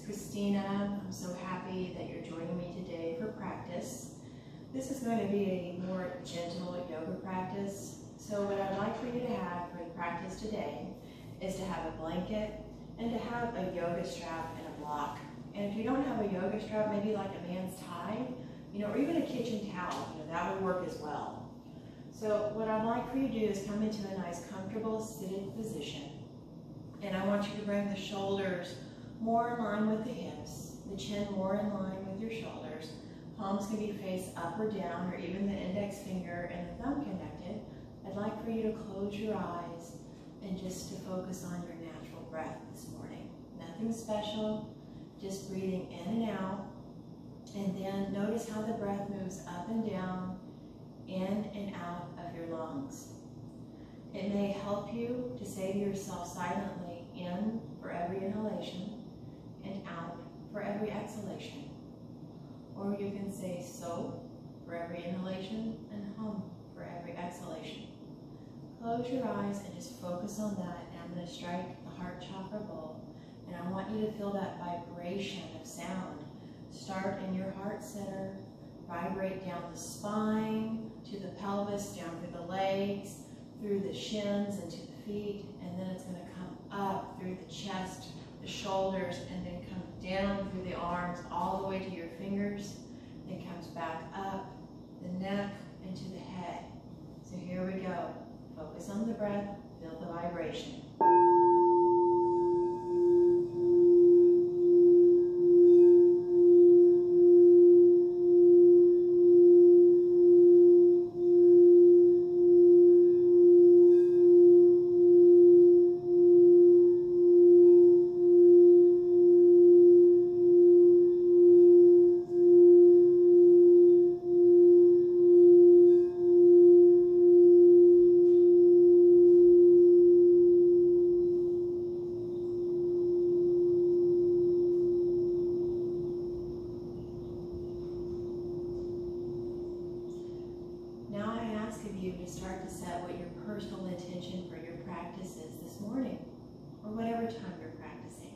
Christina. I'm so happy that you're joining me today for practice. This is going to be a more gentle yoga practice. So what I'd like for you to have for the practice today is to have a blanket and to have a yoga strap and a block. And if you don't have a yoga strap, maybe like a man's tie, or even a kitchen towel, that would work as well. So what I'd like for you to do is come into a nice comfortable seated position. And I want you to bring the shoulders more in line with the hips, the chin more in line with your shoulders. Palms can be face up or down, or even the index finger and the thumb connected. I'd like for you to close your eyes and just to focus on your natural breath this morning. Nothing special, just breathing in and out. And then notice how the breath moves up and down, in and out of your lungs. It may help you to say to yourself silently, in for every inhalation and out for every exhalation. Or you can say so for every inhalation and hum for every exhalation. Close your eyes and just focus on that. And I'm going to strike the heart chakra bowl. And I want you to feel that vibration of sound. Start in your heart center, vibrate down the spine, to the pelvis, down through the legs, through the shins and to the feet, and then it's going to come up through the chest, the shoulders, and then come down through the arms all the way to your fingers, then comes back up the neck and to the head. So here we go. Focus on the breath, feel the vibration. Start to set what your personal intention for your practice is this morning, or whatever time you're practicing.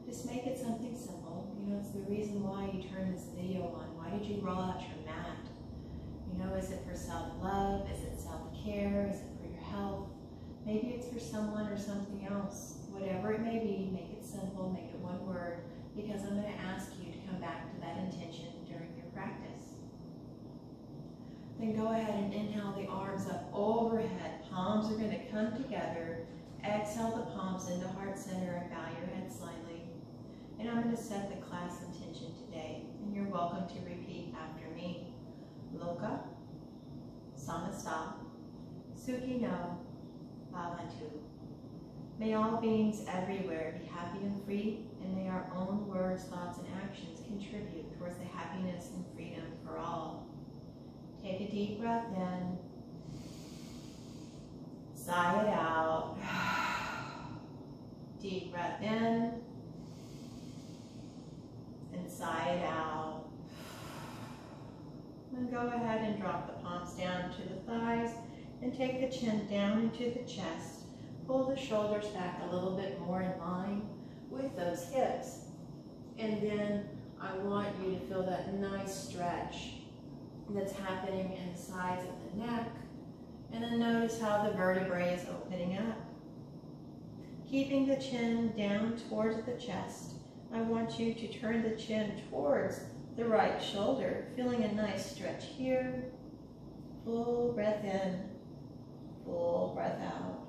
Just make it something simple. It's the reason why you turned this video on. Why did you roll out your mat? Is it for self-love? Is it self-care? Is it for your health? Maybe it's for someone or something else. Whatever it may be, make it simple, make it one word, because I'm going to ask you to come back to that intention during your practice. Then go ahead and inhale the arms up overhead. Palms are going to come together. Exhale the palms into heart center and bow your head slightly. And I'm going to set the class intention today. And you're welcome to repeat after me. Loka, Samasta, Sukhino, Bhavantu. May all beings everywhere be happy and free, and may our own words, thoughts, and actions contribute towards the happiness and freedom for all. Take a deep breath in, sigh it out. Deep breath in, and sigh it out. Then go ahead and drop the palms down to the thighs, and take the chin down into the chest. Pull the shoulders back a little bit more in line with those hips. And then I want you to feel that nice stretch that's happening in the sides of the neck. And then notice how the vertebrae is opening up. Keeping the chin down towards the chest, I want you to turn the chin towards the right shoulder, feeling a nice stretch here. Full breath in, full breath out.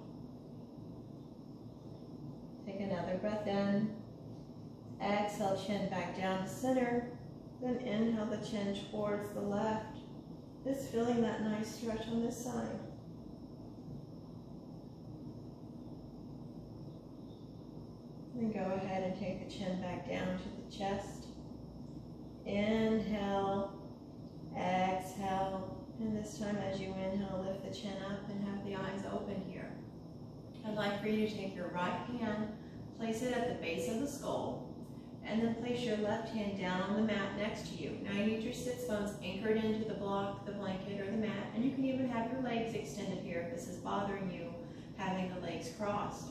Take another breath in. Exhale, chin back down to center. Then inhale the chin towards the left. Just feeling that nice stretch on this side. Then go ahead and take the chin back down to the chest. Inhale, exhale, and this time as you inhale, lift the chin up and have the eyes open here. I'd like for you to take your right hand, place it at the base of the skull, and then place your left hand down on the mat next to you. Now you need your sits bones anchored into the block, the blanket, or the mat, and you can even have your legs extended here if this is bothering you, having the legs crossed.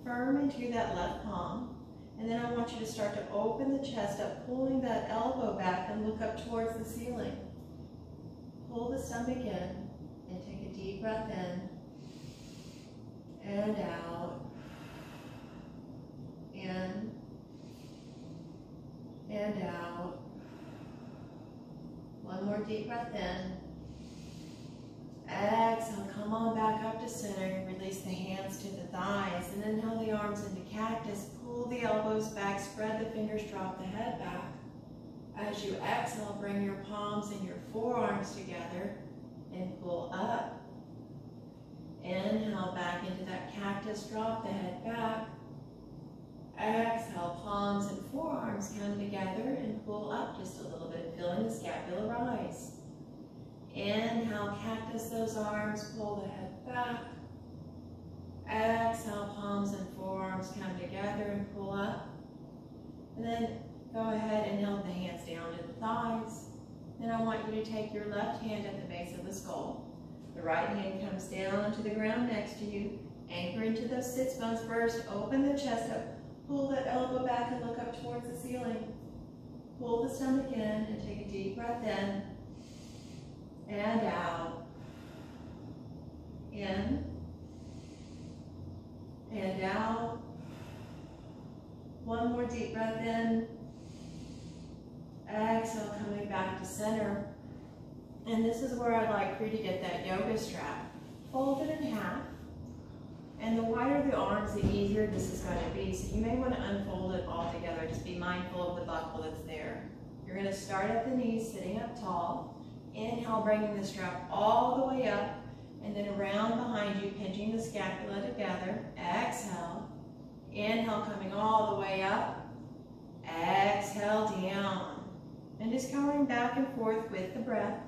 Firm into that left palm, and then I want want you to start to open the chest up, pulling that elbow back and look up towards the ceiling. Pull the stomach in and take a deep breath in and out. In and out. One more deep breath in. Exhale, come on back up to center and release the hands to the thighs. And inhale the arms into cactus. Pull the elbows back, spread the fingers, drop the head back. As you exhale, bring your palms and your forearms together and pull up. Inhale back into that cactus, drop the head back. Exhale, palms and forearms come together and pull up just a little bit, feeling the scapula rise. Inhale, cactus those arms, pull the head back. Exhale, palms and forearms come together and pull up. And then go ahead and hold the hands down to the thighs. Then I want you to take your left hand at the base of the skull. The right hand comes down to the ground next to you. Anchor into those sits bones first. Open the chest up. Pull that elbow back and look up towards the ceiling. Pull the stomach in and take a deep breath in and out. In and out. One more deep breath in. Exhale, coming back to center. And this is where I'd like for you to get that yoga strap. Fold it in half. And the wider the arms, the easier this is going to be. So you may want to unfold it all together. Just be mindful of the buckle that's there. You're going to start at the knees, sitting up tall. Inhale, bringing the strap all the way up. And then around behind you, pinching the scapula together. Exhale. Inhale, coming all the way up. Exhale, down. And just going back and forth with the breath.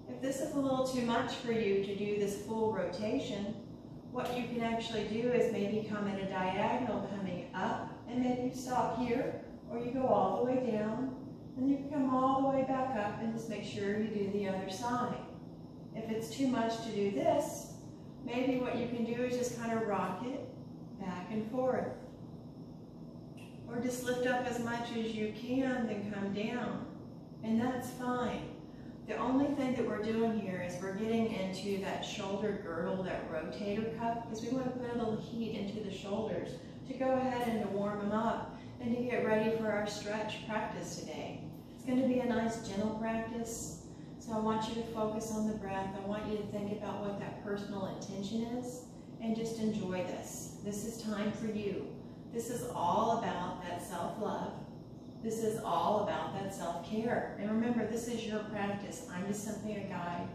If this is a little too much for you to do this full rotation, what you can actually do is maybe come in a diagonal coming up, and maybe you stop here, or you go all the way down, and you can come all the way back up and just make sure you do the other side. If it's too much to do this, maybe what you can do is just kind of rock it back and forth. Or just lift up as much as you can, then come down, and that's fine. The only thing that we're doing here is we're getting into that shoulder girdle, that rotator cuff, because we want to put a little heat into the shoulders to go ahead and to warm them up and to get ready for our stretch practice today. It's going to be a nice gentle practice, so I want you to focus on the breath. I want you to think about what that personal intention is and just enjoy this. This is time for you. This is all about that self-love. This is all about that self-care. And remember, this is your practice. I'm just simply a guide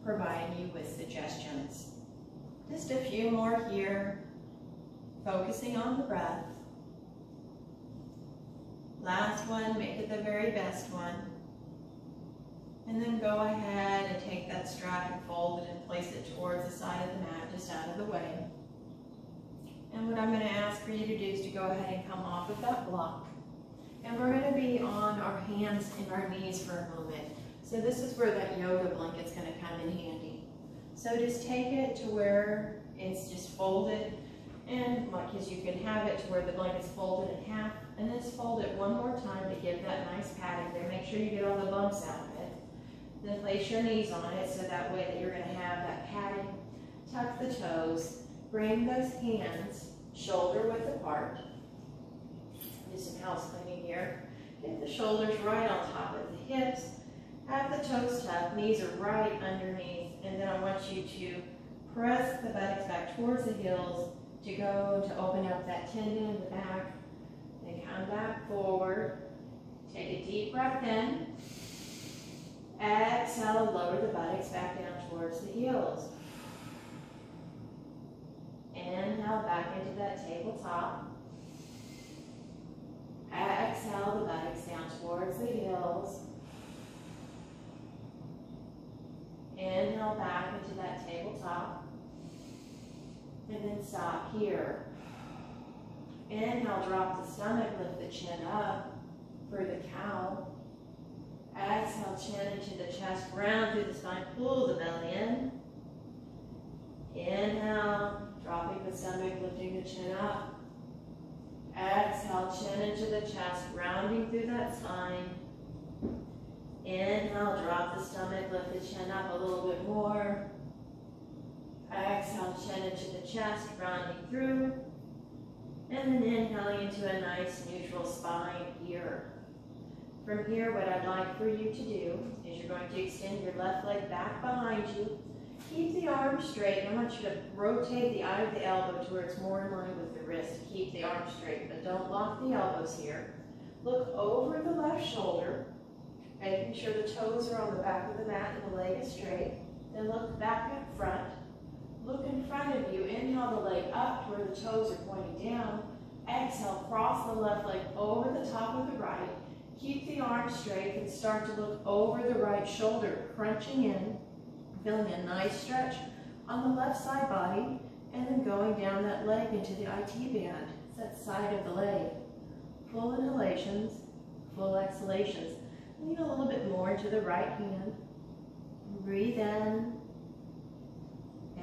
providing you with suggestions. Just a few more here, focusing on the breath. Last one, make it the very best one. And then go ahead and take that strap and fold it and place it towards the side of the mat, just out of the way. And what I'm going to ask for you to do is to go ahead and come off of that block. And we're going to be on our hands and our knees for a moment. So this is where that yoga blanket's going to come in handy. So just take it to where it's just folded, and like as you can have it to where the blanket's folded in half, and then just fold it one more time to give that nice padding there. Make sure you get all the bumps out of it. Then place your knees on it so that way that you're going to have that padding. Tuck the toes. Bring those hands shoulder width apart. Do some house cleaning here. Get the shoulders right on top of the hips. Have the toes tucked. Knees are right underneath. And then I want you to press the buttocks back towards the heels to go to open up that tendon in the back. Then come back forward. Take a deep breath in. Exhale, lower the buttocks back down towards the heels. Inhale back into that tabletop. Exhale the buttocks down towards the heels. Inhale back into that tabletop. And then stop here. Inhale, drop the stomach, lift the chin up for the cow. Exhale, chin into the chest, round through the spine, pull the belly in. Inhale, dropping the stomach, lifting the chin up. Exhale, chin into the chest, rounding through that spine. Inhale, drop the stomach, lift the chin up a little bit more. Exhale, chin into the chest, rounding through. And then inhaling into a nice neutral spine here. From here, what I'd like for you to do is you're going to extend your left leg back behind you. Keep the arms straight. I want you to rotate the eye of the elbow to where it's more in line with the wrist. Keep the arms straight, but don't lock the elbows here. Look over the left shoulder, making sure the toes are on the back of the mat and the leg is straight. Then look back up front. Look in front of you. Inhale the leg up to where the toes are pointing down. Exhale, cross the left leg over the top of the right. Keep the arms straight and start to look over the right shoulder, crunching in, feeling a nice stretch on the left side body, and then going down that leg into the IT band. It's that side of the leg. Full inhalations, full exhalations. Lean a little bit more into the right hand. Breathe in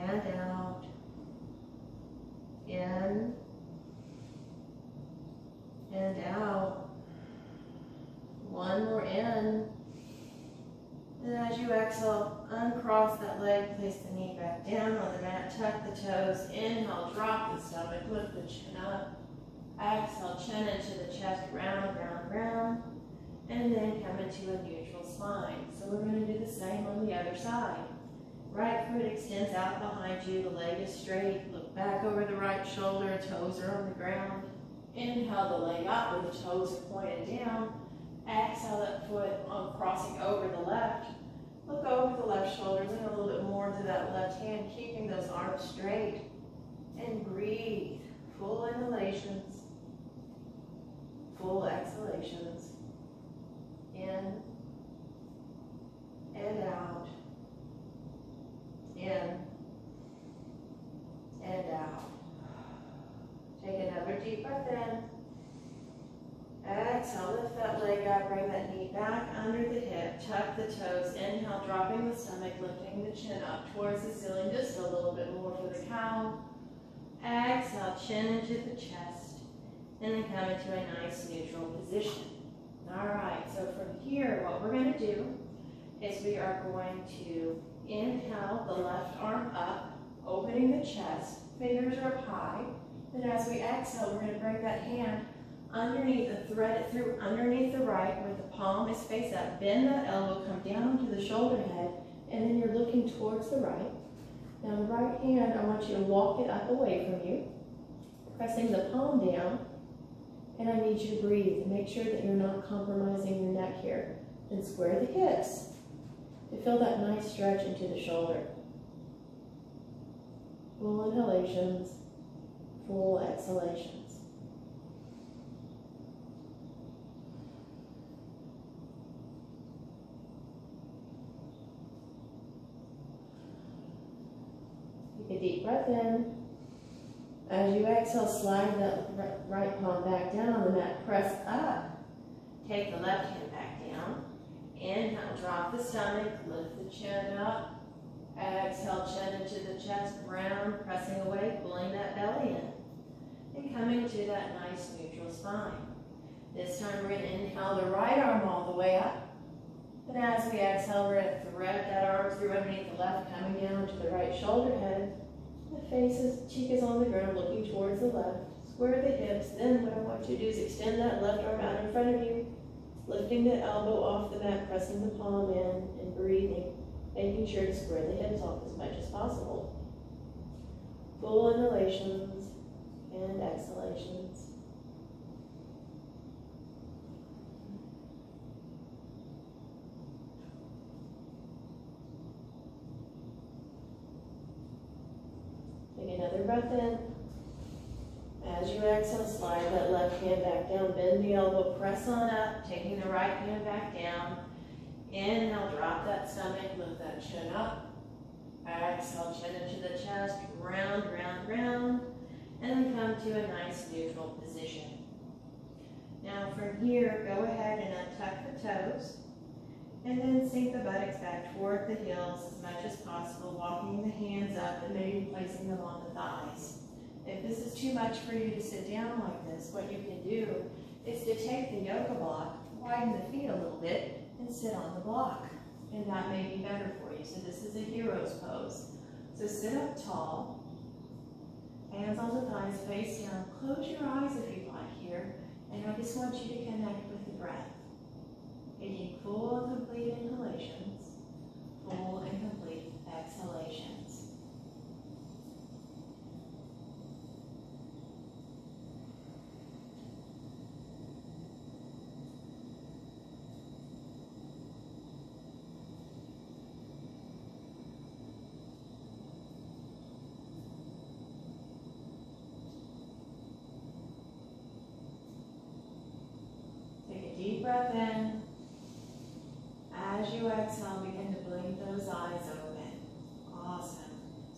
and out. In and out. One more in. And as you exhale, uncross that leg, place the knee back down on the mat, tuck the toes, inhale, drop the stomach, lift the chin up. Exhale, chin into the chest, round, round, round. And then come into a neutral spine. So we're going to do the same on the other side. Right foot extends out behind you, the leg is straight. Look back over the right shoulder, toes are on the ground. Inhale the leg up where the toes are pointed down. Exhale that foot on crossing over the left. Look over the left shoulder, lean a little bit more into that left hand, keeping those arms straight. And breathe. Full inhalations, full exhalations. In and out. In and out. Take another deep breath in. Exhale, lift that leg up, bring that knee back under the hip, tuck the toes, inhale, dropping the stomach, lifting the chin up towards the ceiling, just a little bit more for the cow. Exhale, chin into the chest, and then come into a nice neutral position. All right, so from here, what we're going to do is we are going to inhale the left arm up, opening the chest, fingers are up high. Then as we exhale, we're going to bring that hand underneath and thread it through underneath the right where the palm is face up. Bend that elbow, come down to the shoulder head, and then you're looking towards the right. Now the right hand, I want you to walk it up away from you, pressing the palm down, and I need you to breathe and make sure that you're not compromising your neck here. And square the hips to feel that nice stretch into the shoulder. Full inhalations, full exhalations. Take a deep breath in. As you exhale, slide that right palm back down on the mat. Press up. Take the left hand back down. Inhale, drop the stomach, lift the chin up. Exhale, chin into the chest, round, pressing away, pulling that belly in. And coming to that nice neutral spine. This time we're going to inhale the right arm all the way up. And as we exhale, we're going to thread that arm through underneath the left, coming down to the right shoulder head. The face is, cheek is on the ground, looking towards the left. Square the hips. Then what I want you to do is extend that left arm out in front of you, lifting the elbow off the mat, pressing the palm in, and breathing, making sure to square the hips off as much as possible. Full inhalations and exhalations. Take another breath in. As you exhale, slide that left hand back down, bend the elbow, press on up, taking the right hand back down. Inhale, drop that stomach, lift that chin up. Exhale, chin into the chest, round, round, round, and then come to a nice neutral position. Now from here, go ahead and untuck the toes, and then sink the buttocks back toward the heels as much as possible, walking the hands up and maybe placing them on the thighs. If this is too much for you to sit down like this, what you can do is to take the yoga block, widen the feet a little bit, and sit on the block. And that may be better for you. So this is a hero's pose. So sit up tall, hands on the thighs, face down. Close your eyes if you like here. And I just want you to connect with the breath. Taking full and complete inhalations, full and complete exhalations. Deep breath in. As you exhale, begin to blink those eyes open. Awesome.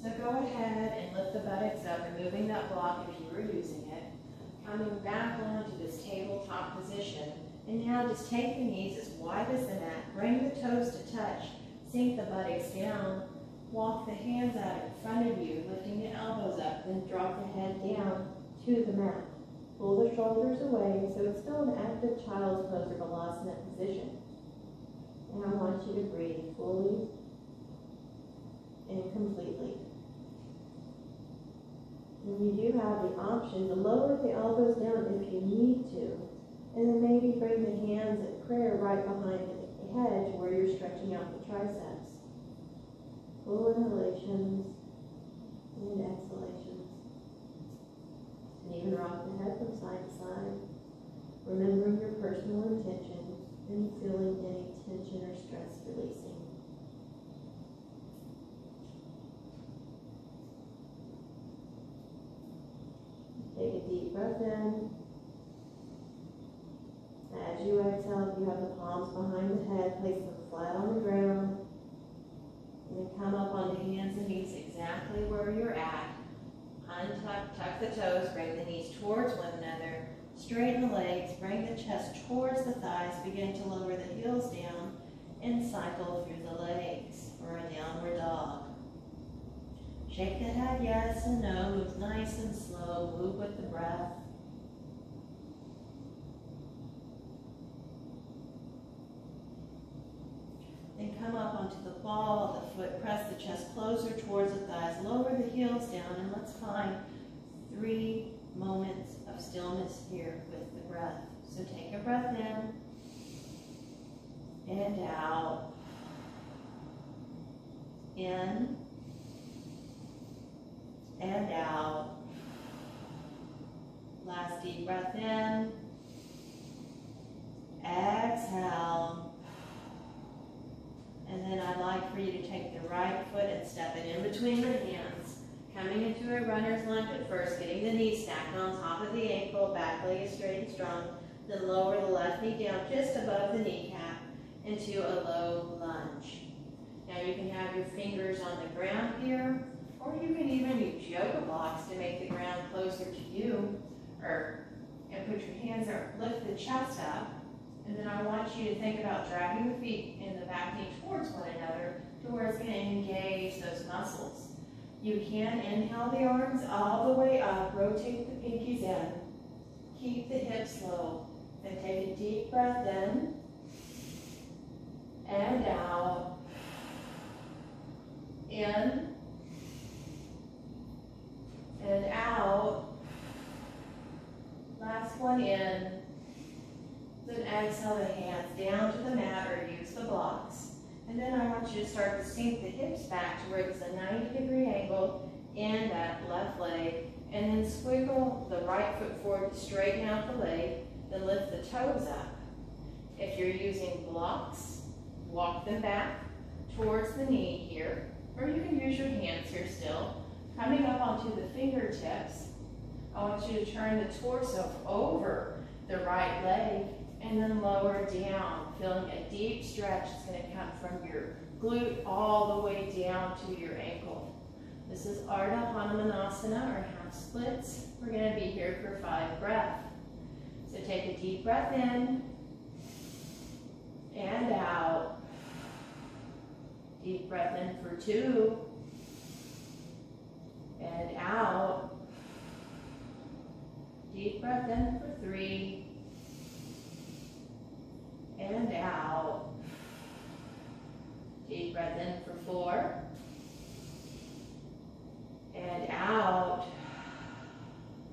So go ahead and lift the buttocks up, removing that block if you were using it. Coming back onto this tabletop position. And now just take the knees as wide as the mat. Bring the toes to touch. Sink the buttocks down. Walk the hands out in front of you, lifting the elbows up. Then drop the head down to the mat. Pull the shoulders away, so it's still an active child's pose or balasana position. And I want you to breathe fully and completely. And you do have the option to lower the elbows down if you need to, and then maybe bring the hands at prayer right behind the head to where you're stretching out the triceps. Full inhalations and exhalations. And even rock the head from side to side, remembering your personal intention and feeling any tension or stress releasing. Take a deep breath in. As you exhale, if you have the palms behind the head, place them flat on the ground. And then come up onto hands and knees exactly where you're at. Untuck, tuck the toes, bring the knees towards one another, straighten the legs, bring the chest towards the thighs, begin to lower the heels down, and cycle through the legs for a downward dog. Shake the head yes and no, move nice and slow, move with the breath. Then come up onto the ball of the foot, press the chest closer towards the thighs, lower the heels down, and let's find 3 moments of stillness here with the breath. So take a breath in and out, in and out. Last deep breath in, exhale. And then I'd like for you to take the right foot and step it in between the hands. Coming into a runner's lunge at first, getting the knees stacked on top of the ankle, back leg is straight and strong. Then lower the left knee down just above the kneecap into a low lunge. Now you can have your fingers on the ground here, or you can even use yoga blocks to make the ground closer to you, and put your hands there, lift the chest up. And then I want you to think about dragging the feet and the back knee towards one another to where it's going to engage those muscles. You can inhale the arms all the way up, rotate the pinkies in, keep the hips low, then take a deep breath in and out, in and out, last one in. Then exhale the hands down to the mat or use the blocks. And then I want you to start to sink the hips back to where it's a 90-degree angle in that left leg. And then squiggle the right foot forward to straighten out the leg. Then lift the toes up. If you're using blocks, walk them back towards the knee here. Or you can use your hands here still. Coming up onto the fingertips, I want you to turn the torso over the right leg. And then lower down, feeling a deep stretch. It's going to come from your glute all the way down to your ankle. This is Ardha Hanumanasana, or half splits. We're going to be here for 5 breaths. So take a deep breath in and out. Deep breath in for 2 and out. Deep breath in for 3. And out. Deep breath in for 4. And out.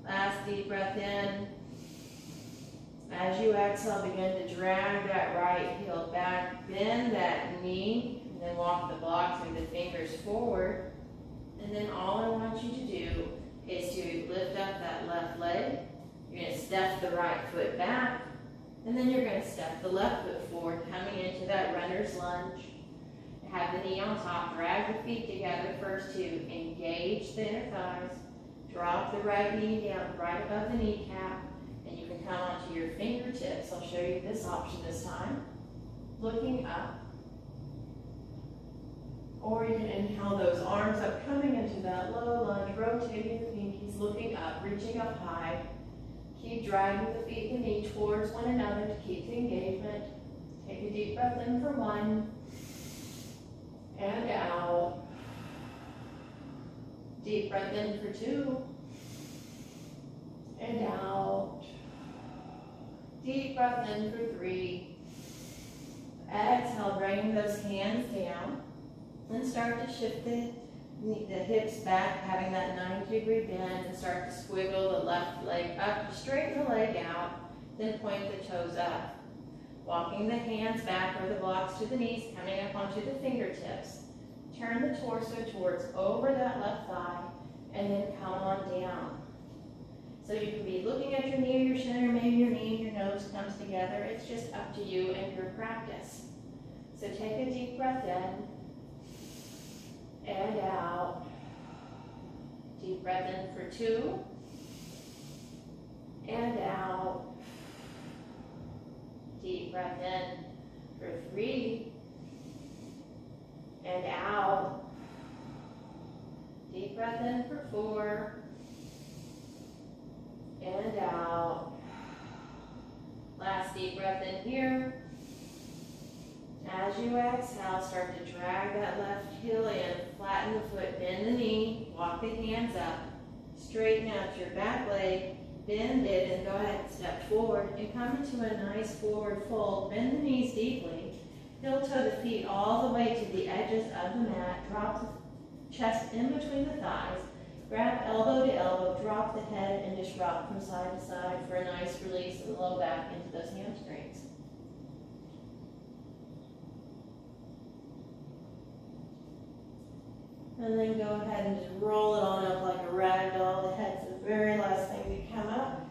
Last deep breath in. As you exhale, begin to drag that right heel back, bend that knee, and then walk the block through the fingers forward. And then all I want you to do is to lift up that left leg. You're going to step the right foot back, and then you're going to step the left foot forward, coming into that runner's lunge. Have the knee on top, drag the feet together first to engage the inner thighs. Drop the right knee down right above the kneecap, and you can come onto your fingertips. I'll show you this option this time. Looking up. Or you can inhale those arms up, coming into that low lunge, rotating the pinkies, looking up, reaching up high. Keep dragging the feet and knee towards one another to keep the engagement. Take a deep breath in for 1. And out. Deep breath in for 2. And out. Deep breath in for 3. Exhale, bring those hands down. And start to shift the hips back, having that 90-degree bend, and start to squiggle the left leg up, straighten the leg out, then point the toes up. Walking the hands back or the blocks to the knees, coming up onto the fingertips. Turn the torso towards over that left thigh, and then come on down. So you can be looking at your knee or your shin, or maybe your knee and your nose comes together. It's just up to you and your practice. So take a deep breath in. And out. Deep breath in for 2. And out. Deep breath in for 3. And out. Deep breath in for 4. And out. Last deep breath in here. As you exhale, start to drag that left heel in, flatten the foot, bend the knee, walk the hands up, straighten out your back leg, bend it, and go ahead and step forward and come into a nice forward fold. Bend the knees deeply, heel toe the feet all the way to the edges of the mat, drop the chest in between the thighs, grab elbow to elbow, drop the head, and just rock from side to side for a nice release of the low back into those hamstrings. And then go ahead and just roll it on up like a rag doll. The head's the very last thing to come up.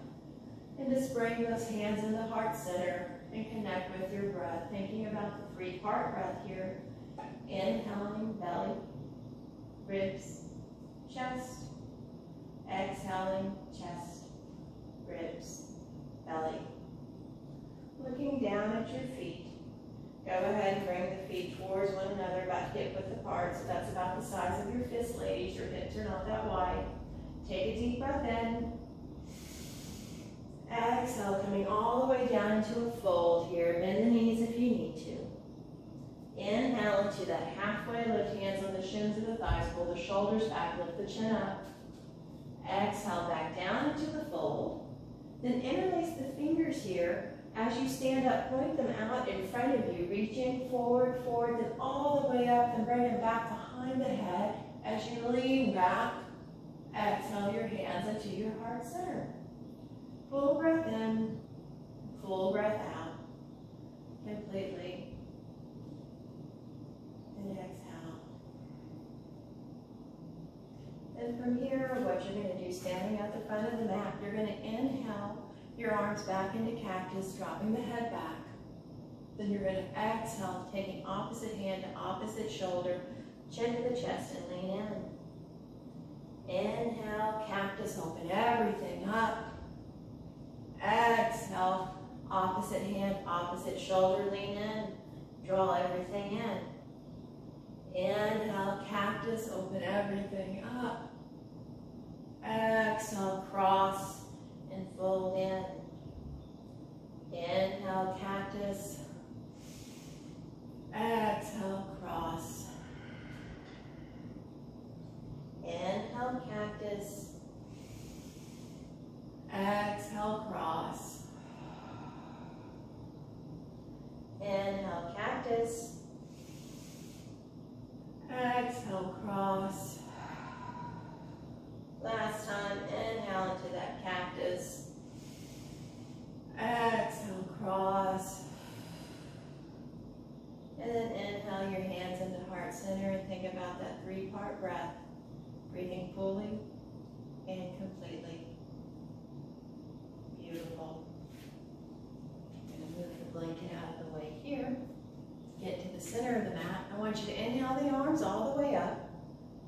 And just bring those hands in the heart center and connect with your breath. Thinking about the 3-part breath here. Inhaling, belly, ribs, chest. Exhaling, chest, ribs, belly. Looking down at your feet. Go ahead and bring the feet towards one another, about hip width apart, so that's about the size of your fists, ladies. Your hips are not that wide. Take a deep breath in. Exhale, coming all the way down into a fold here. Bend the knees if you need to. Inhale into that halfway lift, hands on the shins of the thighs, pull the shoulders back, lift the chin up. Exhale, back down into the fold. Then interlace the fingers here. As you stand up, point them out in front of you, reaching forward, then all the way up, and bring them back behind the head. As you lean back, exhale your hands into your heart center. Full breath in, full breath out, completely. And exhale. And from here, what you're going to do, standing at the front of the mat, you're going to inhale your arms back into cactus, dropping the head back. Then you're going to exhale, taking opposite hand to opposite shoulder, chin to the chest, and lean in. Inhale, cactus, open everything up. Exhale, opposite hand, opposite shoulder, lean in, draw everything in. Inhale, cactus, open everything up. Exhale, cross and fold in. Inhale, cactus. Exhale, cross. Inhale, cactus. Exhale, cactus. Exhale, cross. Last time, inhale into that cactus. Exhale, cross. And then inhale your hands into heart center and think about that 3-part breath. Breathing fully and completely. Beautiful. I'm going to move the blanket out of the way here. Get to the center of the mat. I want you to inhale the arms all the way up.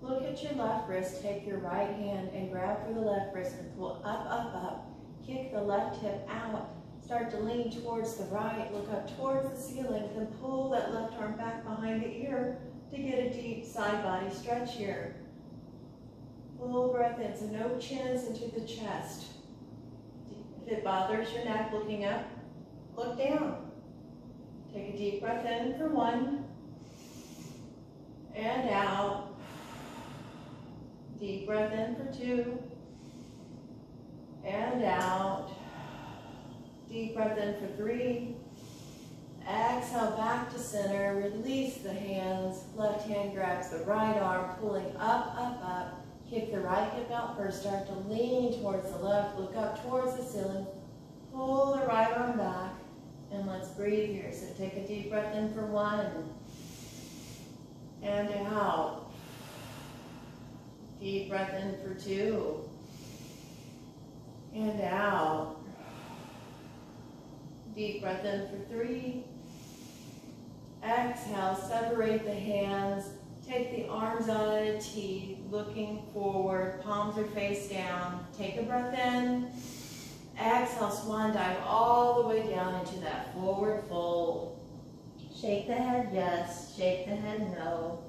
Look at your left wrist. Take your right hand and grab for the left wrist and pull up, up, up. Kick the left hip out. Start to lean towards the right. Look up towards the ceiling. Then pull that left arm back behind the ear to get a deep side body stretch here. Full breath in, so no chins into the chest. If it bothers your neck looking up, look down. Take a deep breath in for 1, and out. Deep breath in for 2, and out. Deep breath in for 3. Exhale back to center, release the hands. Left hand grabs the right arm, pulling up, up, up. Kick the right hip out first, start to lean towards the left, look up towards the ceiling. Pull the right arm back, and let's breathe here. So take a deep breath in for 1, and out. Deep breath in for 2, and out. Deep breath in for 3. Exhale, separate the hands. Take the arms out at a T, looking forward, palms are face down. Take a breath in. Exhale, swan dive all the way down into that forward fold. Shake the head yes, shake the head no.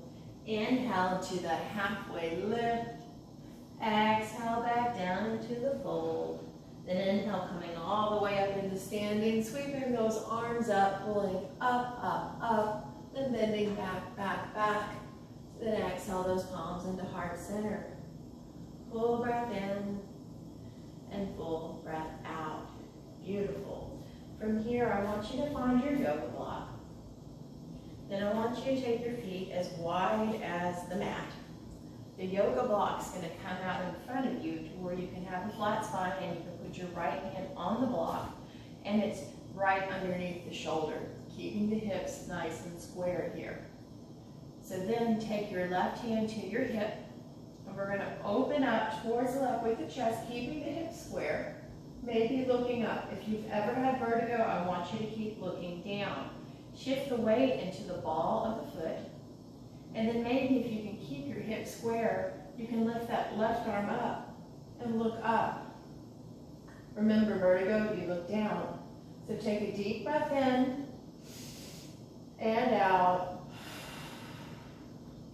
Inhale into the halfway lift. Exhale back down into the fold. Then inhale, coming all the way up into standing, sweeping those arms up, pulling up, up, up, then bending back, back, back. Then exhale those palms into heart center. Full breath in and full breath out. Beautiful. From here, I want you to find your yoga block. Then I want you to take your feet as wide as the mat. The yoga block's going to come out in front of you to where you can have a flat spine and you can put your right hand on the block, and it's right underneath the shoulder, keeping the hips nice and square here. So then take your left hand to your hip, and we're going to open up towards the left with the chest, keeping the hips square, maybe looking up. If you've ever had vertigo, I want you to keep looking down. Shift the weight into the ball of the foot, and then maybe if you can keep your hips square, you can lift that left arm up and look up. Remember, vertigo, you look down. So take a deep breath in and out.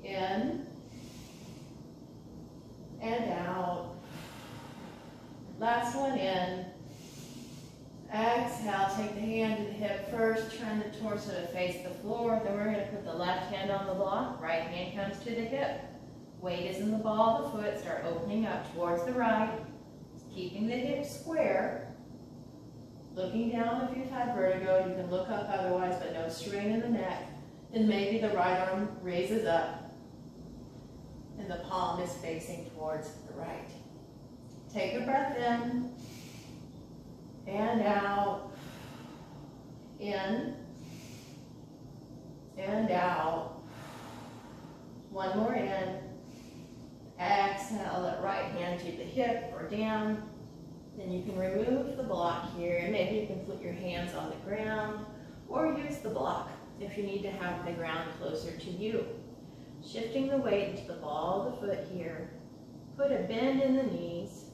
In and out. Last one in. Exhale, take the hand to the hip first, turn the torso to face the floor. Then we're going to put the left hand on the block, right hand comes to the hip. Weight is in the ball of the foot, start opening up towards the right, keeping the hips square. Looking down if you've had vertigo, you can look up otherwise, but no strain in the neck. Then maybe the right arm raises up, and the palm is facing towards the right. Take a breath in and out. In and out. One more in. Exhale, that right hand to the hip or down. Then you can remove the block here, and maybe you can put your hands on the ground or use the block if you need to have the ground closer to you. Shifting the weight into the ball of the foot here. Put a bend in the knees,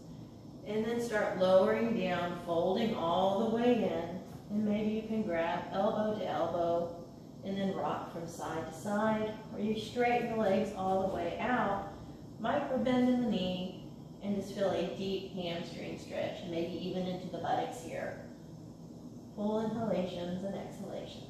and then start lowering down, folding all the way in. And maybe you can grab elbow to elbow, and then rock from side to side, or you straighten the legs all the way out, micro bend in the knee, and just feel a deep hamstring stretch, and maybe even into the buttocks here. Full inhalations and exhalations.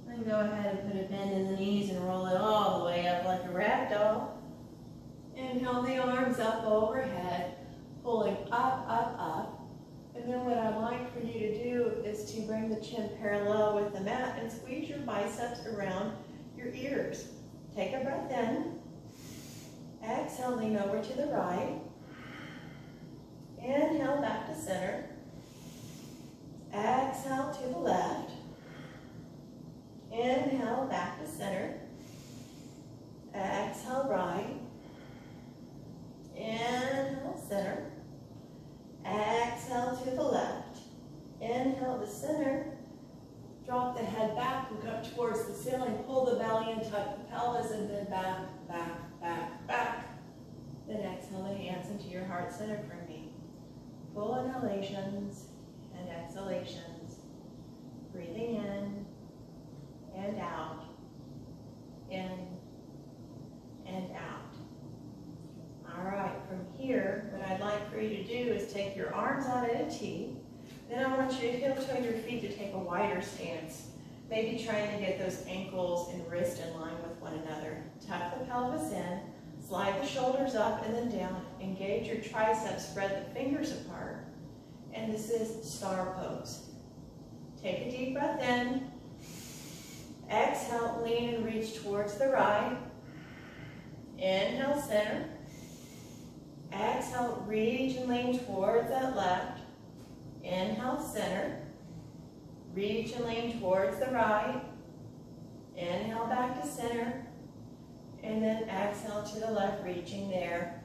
Then go ahead and put a bend in the knees and roll it all the way up like a rag doll. Inhale the arms up overhead, pulling up, up, up. And then what I'd like for you to do is to bring the chin parallel with the mat and squeeze your biceps around your ears. Take a breath in. Exhale, lean over to the right. Inhale back to center. Exhale to the left. Inhale back to center. Exhale right. Inhale center. Exhale to the left. Inhale to center. Drop the head back, look up towards the ceiling, pull the belly in, tuck the pelvis, and then back, back, back, back. Then exhale the hands into your heart center for me. Full inhalations and exhalations. Breathing in and out, in and out. All right, from here, what I'd like for you to do is take your arms out at a T. Then I want you to heel-toe your feet to take a wider stance. Maybe trying to get those ankles and wrist in line with one another. Tuck the pelvis in, slide the shoulders up and then down. Engage your triceps, spread the fingers apart. And this is star pose. Take a deep breath in. Exhale, lean and reach towards the right. Inhale, center. Exhale, reach and lean towards that left. Inhale, center. Reach and lean towards the right. Inhale, back to center. And then exhale to the left, reaching there.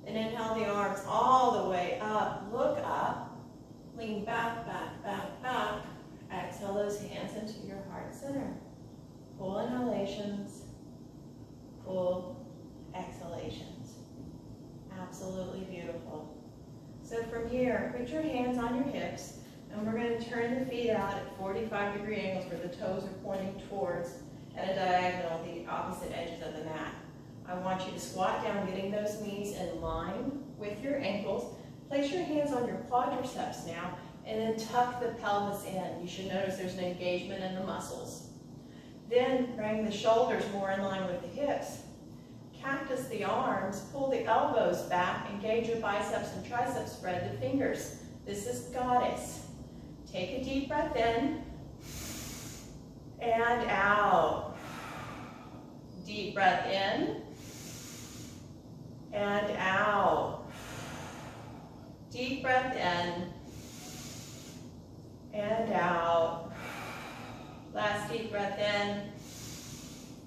And inhale the arms all the way up. Look up. Lean back, back, back, back. Exhale those hands into your heart center. Full inhalations. Full exhalations. Absolutely beautiful. So from here, put your hands on your hips, and we're going to turn the feet out at 45-degree angles where the toes are pointing towards, at a diagonal, the opposite edges of the mat. I want you to squat down, getting those knees in line with your ankles. Place your hands on your quadriceps now, and then tuck the pelvis in. You should notice there's an engagement in the muscles. Then bring the shoulders more in line with the hips. Cactus the arms, pull the elbows back, engage your biceps and triceps, spread the fingers. This is goddess. Take a deep breath in and out. Deep breath in and out. Deep breath in and out. Last deep breath in.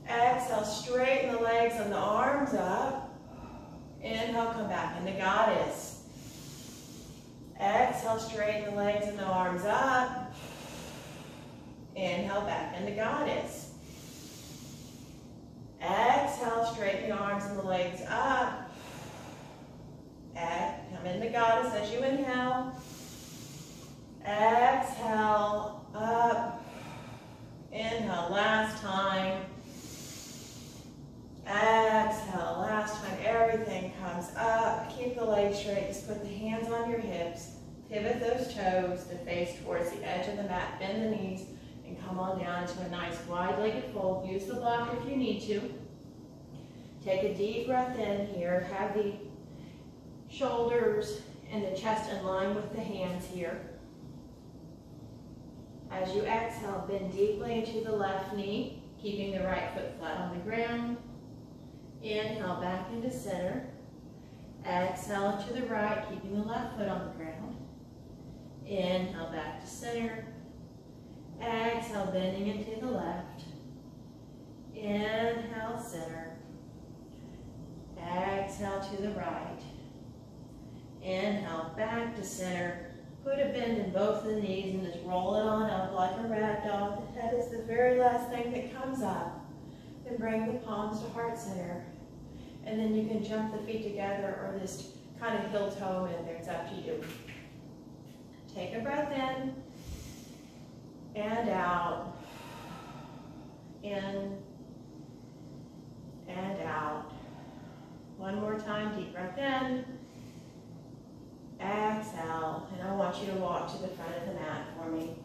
Exhale, straighten the legs and the arms up. Inhale, come back into goddess. Exhale, straighten the legs and the arms up. Inhale, back into goddess. Exhale, straighten the arms and the legs up. Come into goddess as you inhale. Exhale, up. Inhale, last time. Exhale, last time, everything comes up. Keep the legs straight, just put the hands on your hips. Pivot those toes to face towards the edge of the mat. Bend the knees and come on down to a nice wide-legged fold. Use the block if you need to. Take a deep breath in here. Have the shoulders and the chest in line with the hands here. As you exhale, bend deeply into the left knee, keeping the right foot flat on the ground. Inhale back into center. Exhale to the right, keeping the left foot on the ground. Inhale back to center. Exhale, bending into the left. Inhale, center. Exhale to the right. Inhale back to center. Put a bend in both the knees and just roll it on up like a rag doll. The head is the very last thing that comes up. Then bring the palms to heart center. And then you can jump the feet together or just kind of heel toe in there. It's up to you. Take a breath in and out. In and out. One more time, deep breath in. Exhale, and I want you to walk to the front of the mat for me.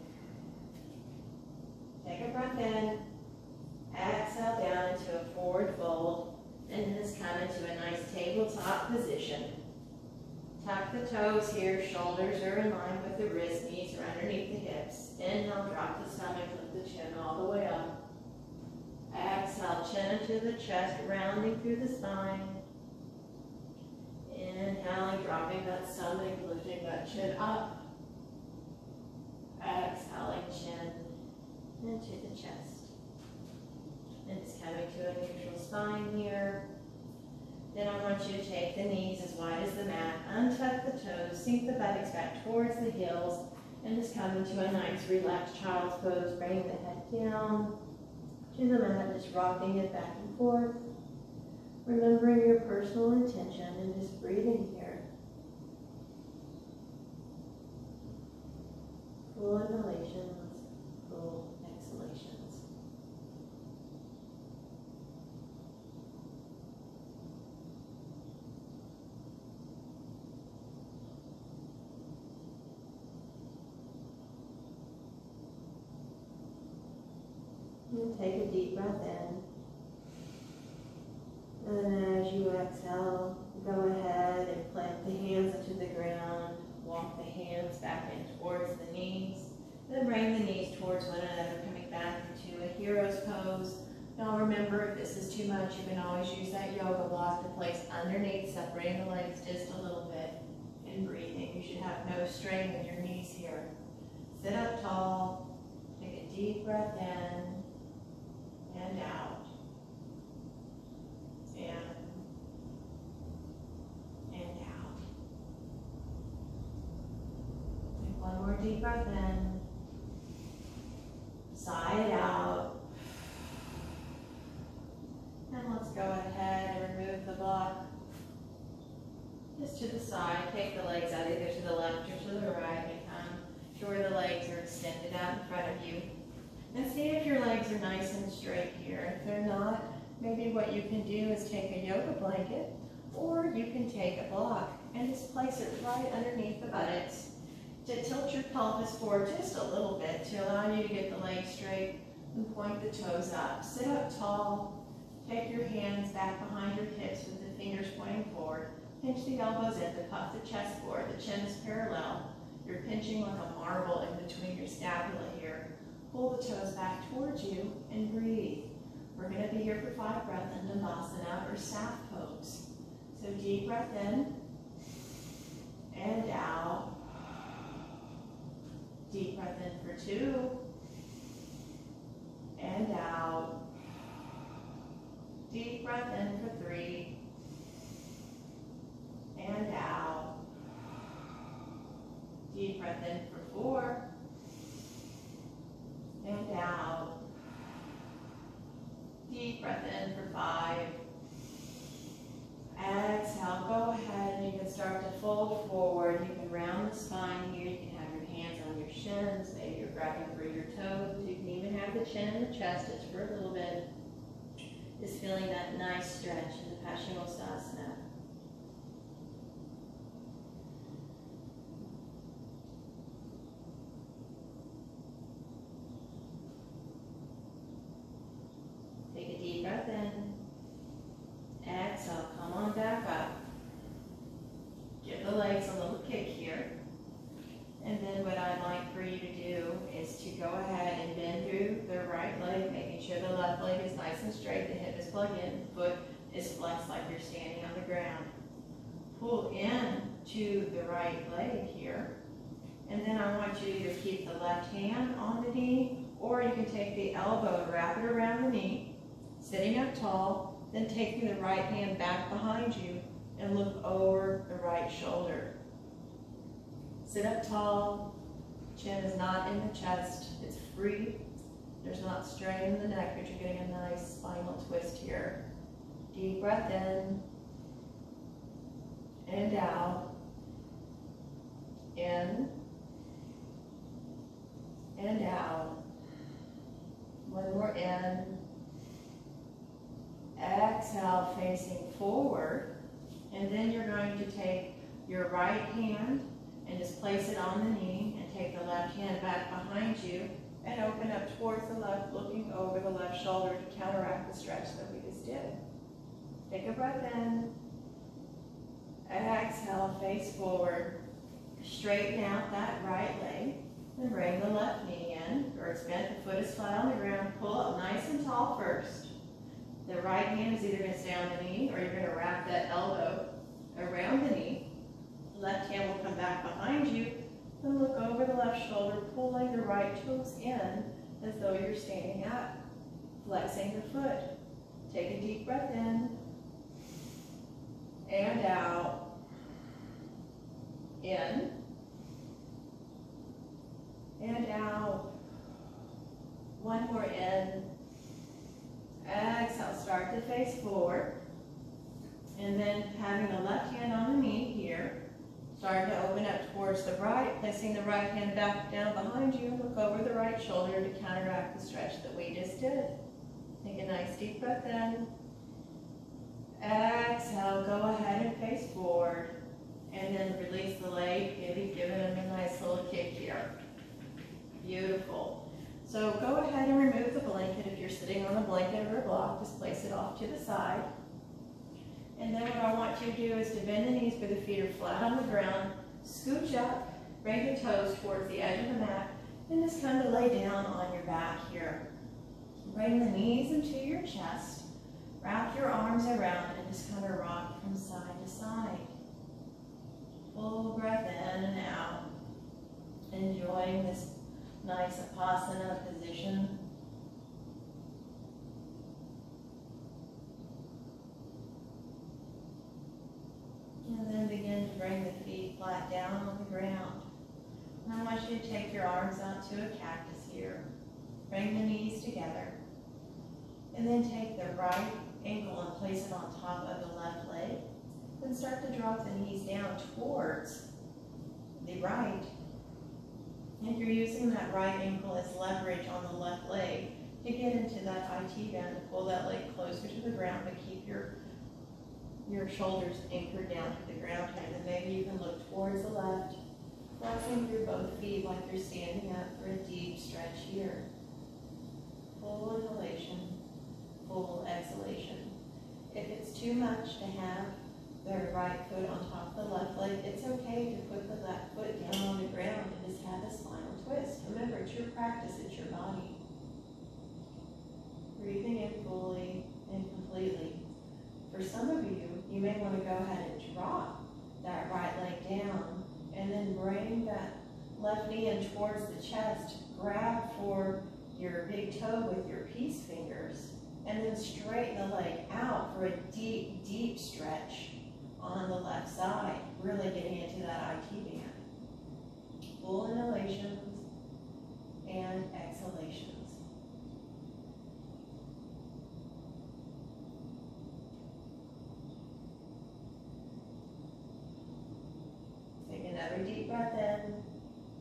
Take a breath in. Exhale down into a forward fold. And then just come into a nice table tabletop position. Tuck the toes here, shoulders are in line with the wrists, knees are underneath the hips. Inhale, drop the stomach, lift the chin all the way up. Exhale, chin into the chest, rounding through the spine. Inhaling, dropping that stomach, lifting that chin up. Exhaling, chin into the chest. And it's coming to a neutral spine here. Then I want you to take the knees as wide as the mat, untuck the toes, sink the buttocks back towards the heels, and just come into a nice relaxed child's pose. Bring the head down to the mat, just rocking it back and forth. Remembering your personal intention and just breathing here. Full inhalations, full exhalations. And take a deep breath in. And as you exhale, go ahead and plant the hands into the ground. Walk the hands back in towards the knees. Then bring the knees towards one another, coming back into a hero's pose. Now remember, if this is too much, you can always use that yoga block to place underneath, separating the legs just a little bit. And breathing. You should have no strain in your knees here. Sit up tall. Take a deep breath in and out. And out. Take one more deep breath in. Sigh it out. And let's go ahead and remove the block. Just to the side. Take the legs out either to the left or to the right and come to where the legs are extended out in front of you. And see if your legs are nice and straight here. If they're not, maybe what you can do is take a yoga blanket, or you can take a block and just place it right underneath the buttocks to tilt your pelvis forward just a little bit to allow you to get the legs straight and point the toes up. Sit up tall. Take your hands back behind your hips with the fingers pointing forward. Pinch the elbows in to puff the chest forward. The chin is parallel. You're pinching like a marble in between your scapula here. Pull the toes back towards you and breathe. We're going to be here for 5 breaths in Navasana or staff pose. So deep breath in and out. Deep breath in for 2 and out. Deep breath in for 3 and out. Deep breath in for 4 and out. Deep breath in for 5. Exhale, go ahead and you can start to fold forward. You can round the spine here. You can have your hands on your shins. Maybe you're grabbing through your toes. You can even have the chin in the chest just for a little bit. Just feeling that nice stretch in the Paschimottanasana. Take a deep breath in. Exhale, come on back up. Give the legs a little kick here. And then what I'd like for you to do is to go ahead and bend through the right leg, making sure the left leg is nice and straight, the hip is plugged in, the foot is flexed like you're standing on the ground. Pull in to the right leg here. And then I want you to either keep the left hand on the knee, or you can take the elbow and wrap it around the knee, sitting up tall, then taking the right hand back behind you and look over the right shoulder. Sit up tall, chin is not in the chest, it's free. There's not strain in the neck, but you're getting a nice spinal twist here. Deep breath in and out. In and out. One more in. Exhale, facing forward. And then you're going to take your right hand and just place it on the knee and take the left hand back behind you and open up towards the left, looking over the left shoulder to counteract the stretch that we just did. Take a breath in exhale, face forward. Straighten out that right leg. And bring the left knee in. Bird's bent, the foot is flat on the ground. Pull up nice and tall first. The right hand is either going to stay on the knee or you're going to wrap that elbow around the knee. Left hand will come back behind you and look over the left shoulder, pulling the right toes in as though you're standing up, flexing the foot. Take a deep breath in and out. In and out. One more in. Exhale, start to face forward. And then having the left hand on the knee here. Start to open up towards the right, placing the right hand back down behind you. Look over the right shoulder to counteract the stretch that we just did. Take a nice deep breath in. Exhale, go ahead and face forward. And then release the leg, maybe giving them a nice little kick here. Beautiful. So go ahead and remove the blanket. If you're sitting on a blanket or a block, just place it off to the side. And then what I want you to do is to bend the knees where the feet are flat on the ground. Scooch up, bring the toes towards the edge of the mat, and just kind of lay down on your back here. Bring the knees into your chest. Wrap your arms around and just kind of rock from side to side. Full breath in and out. Enjoying this nice Vipassana position. And then begin to bring the feet flat down on the ground. And I want you to take your arms out to a cactus here. Bring the knees together. And then take the right ankle and place it on top of the left leg. Then start to drop the knees down towards the right. And you're using that right ankle as leverage on the left leg to get into that IT bend, to pull that leg closer to the ground, but keep your shoulders anchored down to the ground here. Then maybe you can look towards the left, crossing through both feet like you're standing up for a deep stretch here. Full inhalation, full exhalation. If it's too much to have the right foot on top of the left leg, it's okay to put the left foot down on the ground and just have a spinal twist. Remember, it's your practice, it's your body. Breathing in fully and completely. For some of you, you may want to go ahead and drop that right leg down and then bring that left knee in towards the chest. Grab for your big toe with your peace fingers and then straighten the leg out for a deep, deep stretch on the left side, really getting into that IT band. Full inhalations and exhalations. Take another deep breath in.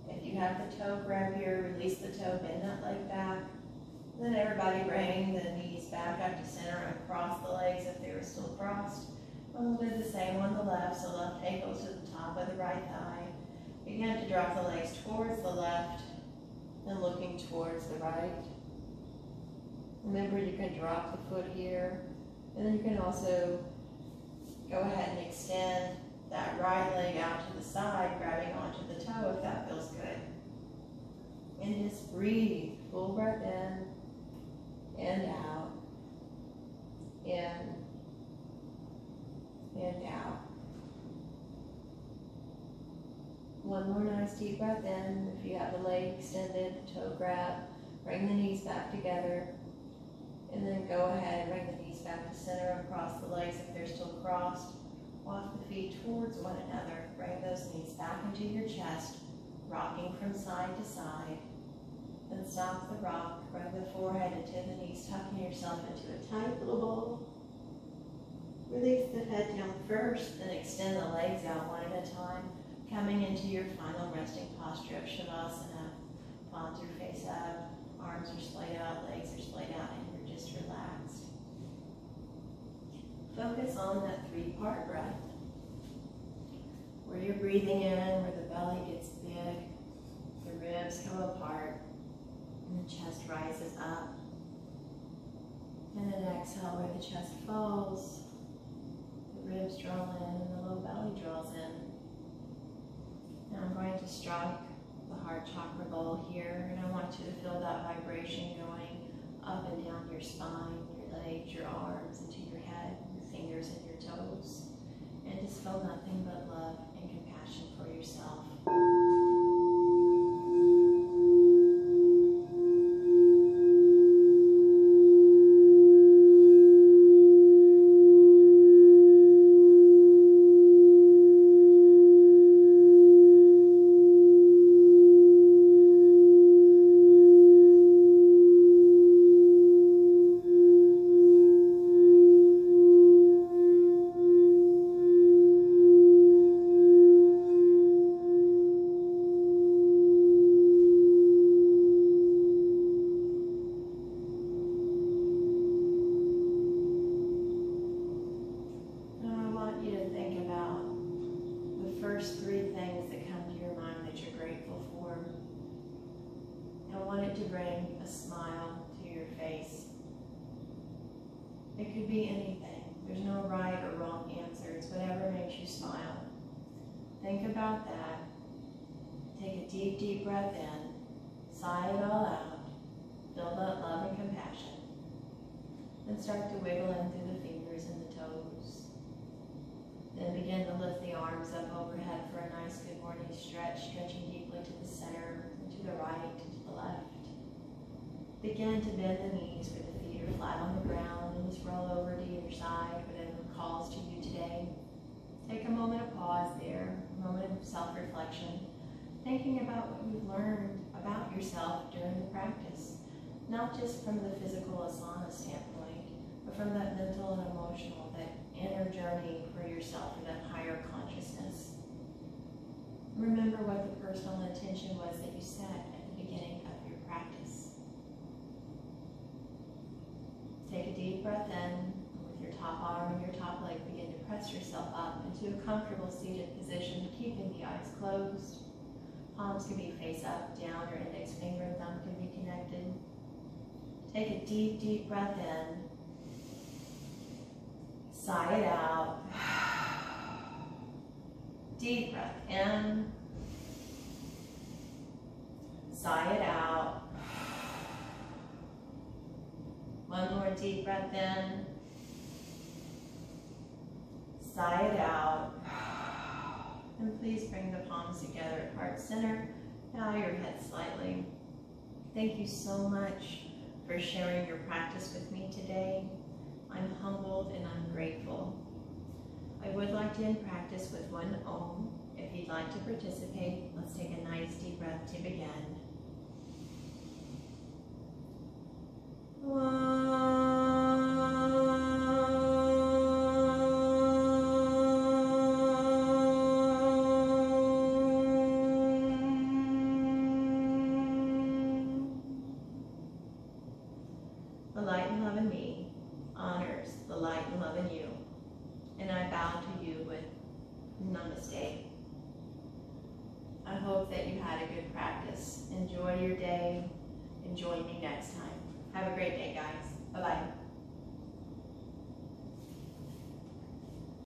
If you have the toe grab here, release the toe, bend that leg back. Then everybody bring the knees back up to center and cross the legs if they were still crossed. And we'll do the same on the left, so left ankle to the top of the right thigh. Begin to drop the legs towards the left and looking towards the right. Remember, you can drop the foot here, and then you can also go ahead and extend that right leg out to the side, grabbing onto the toe if that feels good. And just breathe. Full breath in and out. In and out. One more nice deep breath in. If you have the leg extended, toe grab, bring the knees back together. And then go ahead, bring the knees back to center and cross the legs if they're still crossed. Walk the feet towards one another. Bring those knees back into your chest, rocking from side to side. Then stop the rock, bring the forehead into the knees, tucking yourself into a tight little ball. Release the head down first, then extend the legs out one at a time, coming into your final resting posture of Shavasana. Palms are face up, arms are splayed out, legs are splayed out, and you're just relaxed. Focus on that three-part breath, where you're breathing in, where the belly gets big, the ribs come apart, and the chest rises up. And then exhale where the chest falls, the ribs draw in, and the low belly draws in. struck the heart chakra bowl here, and I want you to feel that vibration going up and down your spine, your legs, your arms, into your head, your fingers and your toes. And just feel nothing but love and compassion for yourself. First three things that come to your mind that you're grateful for. I want it to bring a smile to your face. It could be anything. There's no right or wrong answer. It's whatever makes you smile. Think about that. Take a deep, deep breath in. Sigh it all out. Feel that love and compassion. Then start to wiggle in through the fingers and the toes. Then begin to lift the arms up overhead for a nice good morning stretch, stretching deeply to the center, and to the right, and to the left. Begin to bend the knees where the feet are flat on the ground, and just roll over to either side, whatever calls to you today. Take a moment of pause there, a moment of self-reflection, thinking about what you've learned about yourself during the practice, not just from the physical asana standpoint, but from that mental and emotional, that inner journey for yourself, or that higher consciousness. Remember what the personal intention was that you set at the beginning of your practice. Take a deep breath in. With your top arm and your top leg, begin to press yourself up into a comfortable seated position, keeping the eyes closed. Palms can be face up, down, your index finger and thumb can be connected. Take a deep, deep breath in. Sigh it out. Deep breath in. Sigh it out. One more deep breath in. Sigh it out. And please bring the palms together at heart center. Bow your head slightly. Thank you so much for sharing your practice with me today. I'm humbled and I'm grateful. I would like to end practice with one Om. If you'd like to participate, let's take a nice deep breath to begin. The light and love in me honors the light and love in you. And I bow to you with Namaste. I hope that you had a good practice. Enjoy your day and join me next time. Have a great day, guys. Bye-bye.